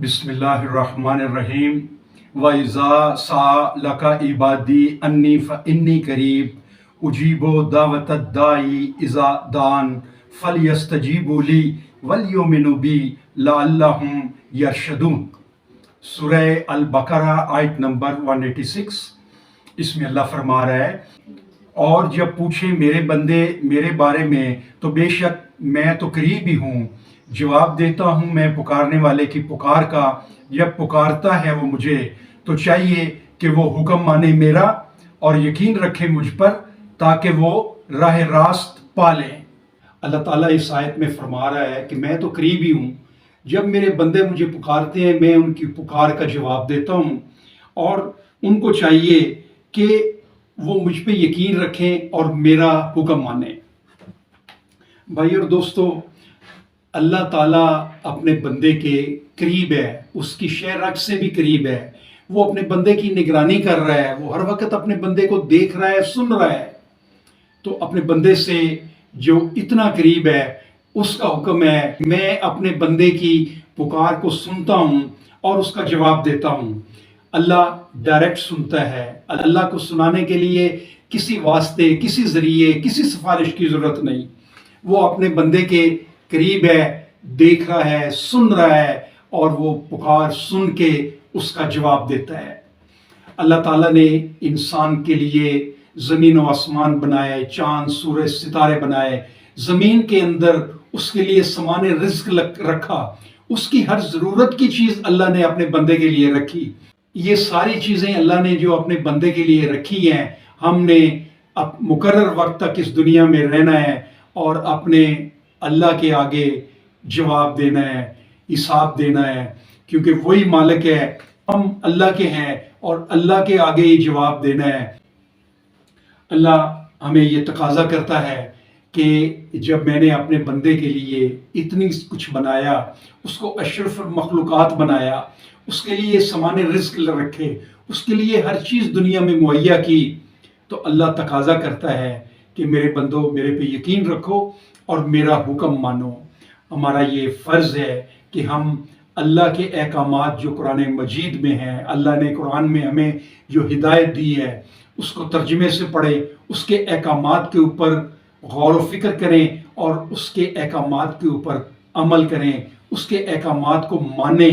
بسم اللہ الرحمن الرحیم وَإِذَا سَأَلَكَ عِبَادِي أَنِّي فَإِنِّي قَرِيبٌ أُجِيبُ دَعْوَةَ الدَّاعِ إِذَا دَعَانِ فَلْيَسْتَجِیبُوا لِی وَلْیُؤْمِنُوا بِی لَعَلَّهُمْ یرشدون۔ سورہ البقرہ آیت نمبر 186۔ اس میں اللہ فرما رہا ہے، اور جب پوچھیں میرے بندے میرے بارے میں تو بے شک میں تو قریب ہی ہوں، جواب دیتا ہوں میں پکارنے والے کی پکار کا۔ جب پکارتا ہے وہ مجھے تو چاہیے کہ وہ حکم مانے میرا اور یقین رکھے مجھ پر تاکہ وہ راہ راست پالیں۔ اللہ تعالیٰ اس آیت میں فرما رہا ہے کہ میں تو قریب ہی ہوں، جب میرے بندے مجھے پکارتے ہیں میں ان کی پکار کا جواب دیتا ہوں، اور ان کو چاہیے کہ وہ مجھ پہ یقین رکھیں اور میرا حکم مانیں۔ بھائی اور دوستو، اللہ تعالیٰ اپنے بندے کے قریب ہے، اس کی شہ رگ سے بھی قریب ہے۔ وہ اپنے بندے کی نگرانی کر رہا ہے، وہ ہر وقت اپنے بندے کو دیکھ رہا ہے، سن رہا ہے۔ تو اپنے بندے سے جو اتنا قریب ہے، اس کا حکم ہے میں اپنے بندے کی پکار کو سنتا ہوں اور اس کا جواب دیتا ہوں۔ اللہ ڈائریکٹ سنتا ہے۔ اللہ کو سنانے کے لیے کسی واسطے، کسی ذریعے، کسی سفارش کی ضرورت نہیں۔ وہ اپنے بندے کے قریب ہے، دیکھ رہا ہے، سن رہا ہے، اور وہ پکار سن کے اس کا جواب دیتا ہے۔ اللہ تعالیٰ نے انسان کے لیے زمین و آسمان بنائے، چاند سورج ستارے بنائے، زمین کے اندر اس کے لیے سامان رزق رکھا، اس کی ہر ضرورت کی چیز اللہ نے اپنے بندے کے لیے رکھی۔ یہ ساری چیزیں اللہ نے جو اپنے بندے کے لیے رکھی ہیں، ہم نے مقرر وقت تک اس دنیا میں رہنا ہے اور اپنے اللہ کے آگے جواب دینا ہے، حساب دینا ہے، کیونکہ وہی مالک ہے، ہم اللہ کے ہیں اور اللہ کے آگے ہی جواب دینا ہے۔ اللہ ہمیں یہ تقاضا کرتا ہے کہ جب میں نے اپنے بندے کے لیے اتنی کچھ بنایا، اس کو اشرف المخلوقات بنایا، اس کے لیے سامان رزق رکھے، اس کے لیے ہر چیز دنیا میں مہیا کی، تو اللہ تقاضا کرتا ہے کہ میرے بندو میرے پہ یقین رکھو اور میرا حکم مانو۔ ہمارا یہ فرض ہے کہ ہم اللہ کے احکامات جو قرآن مجید میں ہیں، اللہ نے قرآن میں ہمیں جو ہدایت دی ہے، اس کو ترجمے سے پڑھیں، اس کے احکامات کے اوپر غور و فکر کریں اور اس کے احکامات کے اوپر عمل کریں، اس کے احکامات کو مانیں۔